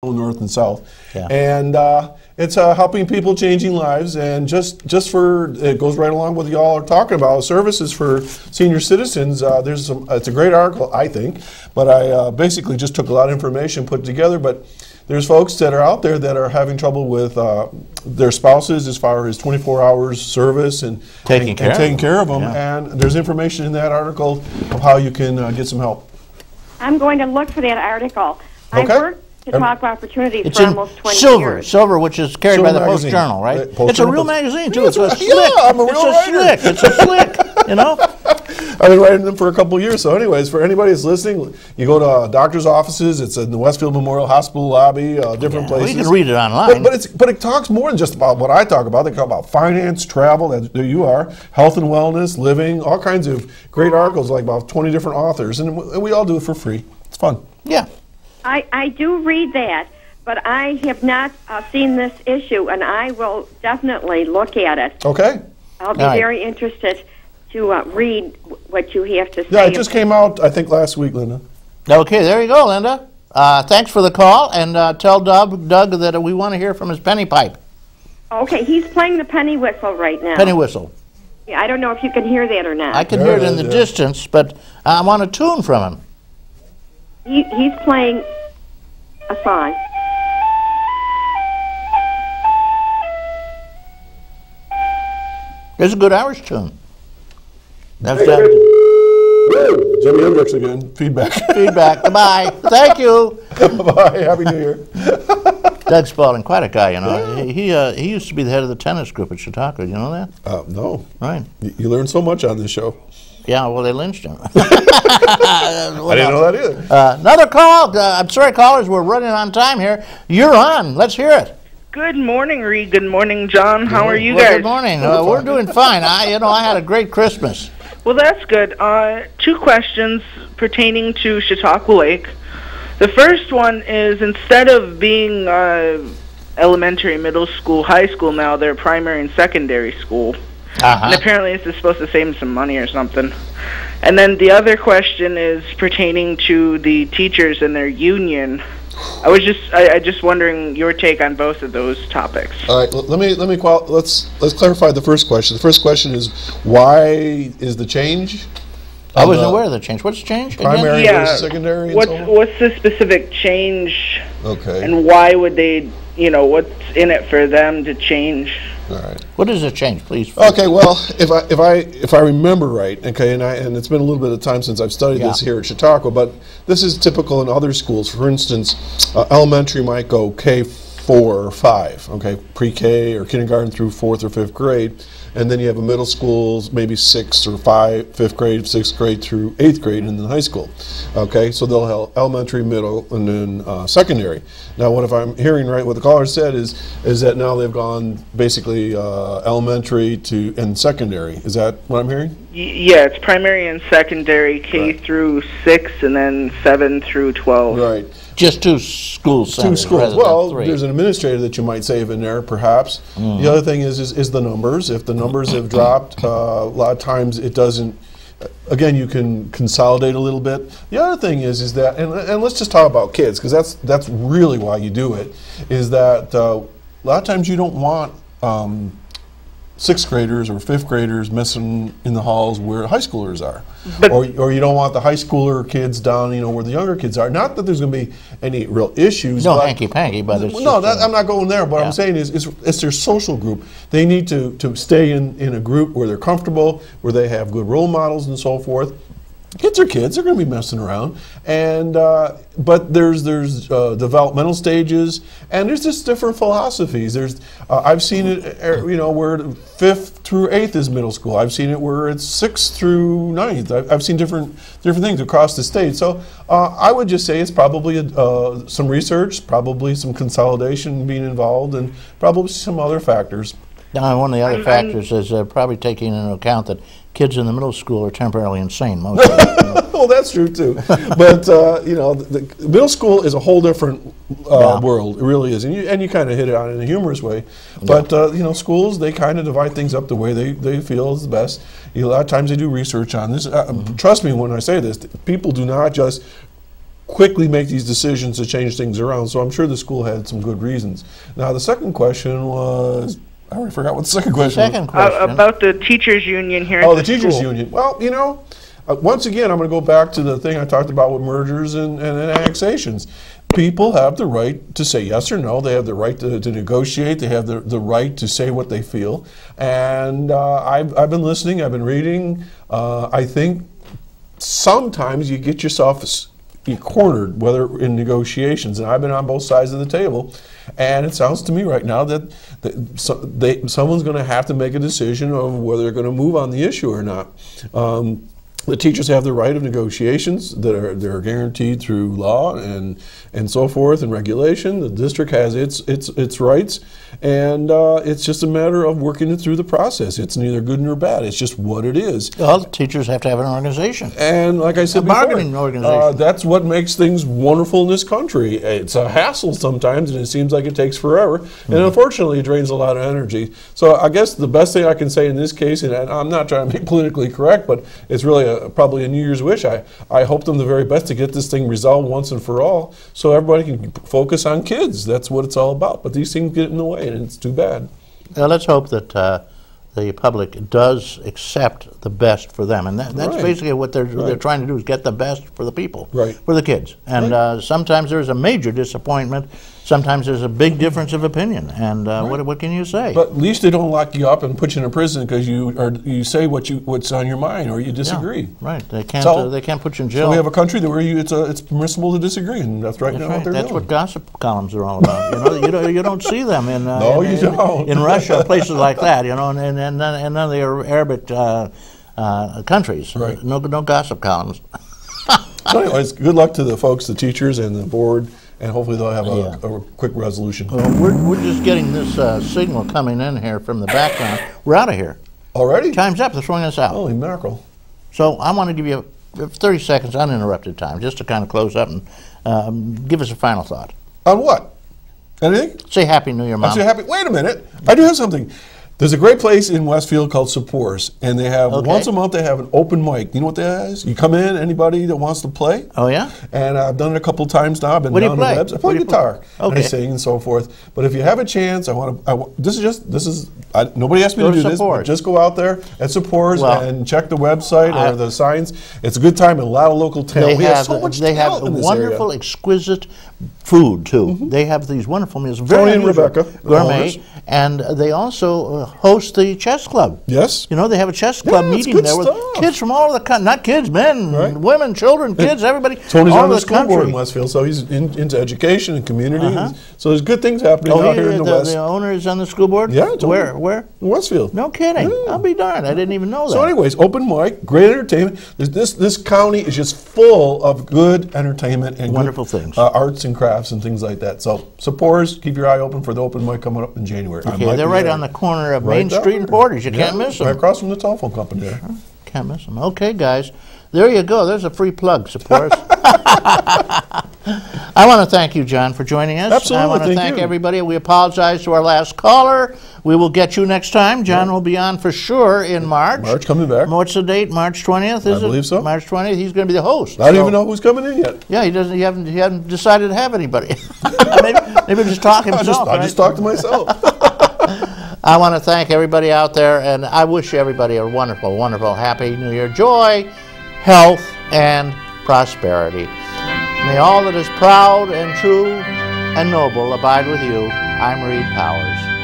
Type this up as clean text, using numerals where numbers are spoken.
north and south, Yeah. and it's helping people, changing lives, and just for it goes right along with what y'all are talking about services for senior citizens. It's a great article, I think, but I basically just took a lot of information, put it together. But there's folks that are out there that are having trouble with their spouses as far as 24 hours service and taking care of them. Yeah. And there's information in that article of how you can get some help. I'm going to look for that article. Okay. I worked to talk opportunities It's for in almost 20 Silver, years. which is carried by the Post Journal, right? It's a real magazine too. It's a slick. Yeah, I'm a real writer. It's a slick. You know. I've been writing them for a couple of years. So anyways, for anybody that's listening, you go to doctor's offices. It's in the Westfield Memorial Hospital lobby, different places. Well, you can read it online. But it talks more than just about what I talk about. They talk about finance, travel, there you are, health and wellness, living, all kinds of great articles, like about 20 different authors. And we all do it for free. It's fun. Yeah. I do read that, but I have not seen this issue, and I will definitely look at it. Okay. I'll be very interested to read what you have to say. Yeah, it just came out, I think, last week, Linda. Okay, there you go, Linda. Thanks for the call, and tell Doug that we want to hear from his penny pipe. Okay, he's playing the penny whistle right now. Penny whistle. Yeah, I don't know if you can hear that or not. I can hear it in the distance, but I want a tune from him. He's playing a song. It's a good Irish tune. That's Jimi Hendrix again. Feedback. Feedback. Goodbye. Thank you. Bye. Happy New Year. Doug Spalding, quite a guy, you know. Yeah. He used to be the head of the tennis group at Chautauqua. You know that? No. Right. You learn so much on this show. Yeah, well, they lynched him. I didn't know that either. Another call. I'm sorry, callers, we're running on time here. You're on. Let's hear it. Good morning, Reed. Good morning, John. How are you guys? Good morning. We're doing fine. I had a great Christmas. Well, that's good. Two questions pertaining to Chautauqua Lake. The first one is, instead of being elementary, middle school, high school now, they're primary and secondary school. And apparently this is supposed to save some money or something. And then the other question is pertaining to the teachers and their union. I just wondering your take on both of those topics. All right, let's clarify the first question. The first question is, why is the change? I wasn't aware of the change. What's the change? Primary versus secondary. What's the specific change? Okay. And why would they? What's in it for them to change? All right. What is the change, please? Okay. Well, if I remember right, okay, and it's been a little bit of time since I've studied this here at Chautauqua, but this is typical in other schools. For instance, elementary might go K4 or 5, okay, pre-K or kindergarten through 4th or 5th grade, and then you have a middle school, maybe 6th or 5th grade, 6th grade through 8th grade, and then high school. Okay, so they'll have elementary, middle, and then secondary. Now, what if I'm hearing right? What the caller said is that now they've gone basically elementary and secondary. Is that what I'm hearing? Yeah, it's primary and secondary, K through 6, and then 7 through 12. Right. Just two schools. Two schools. Well, there's an administrator that you might save in there, perhaps. The other thing is the numbers. If the numbers have dropped, a lot of times it doesn't. Again, you can consolidate a little bit. The other thing is that, and let's just talk about kids, because that's really why you do it. Is that a lot of times you don't want 6th graders or 5th graders messing in the halls where high schoolers are, or you don't want the high schooler kids down, where the younger kids are. Not that there's going to be any real issues. No hanky-panky, but it's no. I'm not going there. But I'm saying it's their social group. They need to stay in a group where they're comfortable, where they have good role models and so forth. Kids are kids; they're going to be messing around, and but there's developmental stages, and there's just different philosophies. I've seen it, where 5th through 8th is middle school. I've seen it where it's 6th through 9th. I've seen different things across the state. So I would just say it's probably some research, probably some consolidation being involved, and probably some other factors. Now, one of the other factors is probably taking into account that kids in the middle school are temporarily insane. Most of them, Well, that's true too. But the middle school is a whole different world. It really is, and you kind of hit it on in a humorous way. But schools, they kind of divide things up the way they feel is the best. A lot of times they do research on this. Trust me when I say this. People do not just quickly make these decisions to change things around. So I'm sure the school had some good reasons. Now the second question was, I already forgot what the second question was. Second question. About the teachers union here. Oh, at the teachers school. union. Well, you know, once again, I'm going to go back to the thing I talked about with mergers and annexations. People have the right to say yes or no. They have the right to negotiate. They have the right to say what they feel. And I've been listening. I've been reading. I think sometimes you get yourself cornered, whether in negotiations. And I've been on both sides of the table. And it sounds to me right now that someone's going to have to make a decision of whether they're going to move on the issue or not. The teachers have the right of negotiations that are guaranteed through law and so forth and regulation. The district has its rights, and it's just a matter of working it through the process. It's neither good nor bad. It's just what it is. Well, the teachers have to have an organization. And like I said A bargaining organization. that's what makes things wonderful in this country. It's a hassle sometimes, and it seems like it takes forever. And unfortunately, it drains a lot of energy. So I guess the best thing I can say in this case, and I'm not trying to be politically correct, but it's really probably a New Year's wish. I hope them the very best to get this thing resolved once and for all, so everybody can focus on kids. That's what it's all about. But these things get in the way, and it's too bad. Well, let's hope that the public does accept the best for them, and that's Right. basically what they're trying to do, is get the best for the people, Right. for the kids. And sometimes there's a major disappointment. Sometimes there's a big difference of opinion. And what can you say? But at least they don't lock you up and put you in a prison because you say what's on your mind or you disagree. Yeah, right. They can't put you in jail. So we have a country where it's permissible to disagree, and that's right now what they're That's doing. what gossip columns are all about. You don't see them in No, you don't. in Russia, places like that. And none of the Arabic countries. Right. No gossip columns. So anyways, good luck to the folks, the teachers, and the board, and hopefully they'll have a quick resolution. We're just getting this signal coming in here from the background. We're out of here. Already? Time's up. They're throwing us out. Holy mackerel. So I want to give you 30 seconds uninterrupted time just to kind of close up and give us a final thought. On what? Anything? Say Happy New Year, Mom. I'm so happy. Wait a minute. I do have something. There's a great place in Westfield called Sapores, and they have once a month they have an open mic. You know what that is? You come in, anybody that wants to play. Oh yeah. And I've done it a couple times now. I've been What do you down play? the webs. I What play do you guitar. play? Okay. And I sing and so forth. But if you have a chance, nobody asked me Go to to do this, Sapores. but just go out there at Sapores Well, and check the website or the signs. It's a good time and a lot of local talent. We have so much they have talent in this wonderful, area. exquisite food too. They have these wonderful meals, very Tony and unusual, Rebecca, the gourmet, owners. and they also host the chess club. Yes. You know, they have a chess club Yeah, it's meeting good there with stuff. kids from all over the country. Not kids, men, Right. women, children, kids, everybody. Tony's all on over the school board in country. Westfield, so he's into education and community. So there's good things happening Oh, out here in the West. the owner is on the school board? Yeah, Tony. Where? In Westfield. No kidding. Yeah. I'll be darned. I didn't even know that. So anyways, open mic, great entertainment. This county is just full of good entertainment and Wonderful good, things. arts and crafts and things like that. So supporters, keep your eye open for the open mic coming up in January. I Okay, might they're be right there. on the corner of Right Main down Street and there. Portage. You Yeah, can't miss them. Right across from the telephone company there. Can't miss them. Okay, guys. There you go. There's a free plug, support us. I want to thank you, John, for joining us. Absolutely, I want to thank thank you. everybody. We apologize to our last caller. We will get you next time. John will be on for sure in March. March coming back. What's the date? March 20th, is it? believe so. March 20th. He's going to be the host. I don't So- even know who's coming in yet. Yeah, he doesn't. He hasn't decided to have anybody. maybe just talk himself. I just talked to myself. I want to thank everybody out there, and I wish everybody a wonderful, wonderful, happy New Year. Joy, health, and prosperity. May all that is proud and true and noble abide with you. I'm Reed Powers.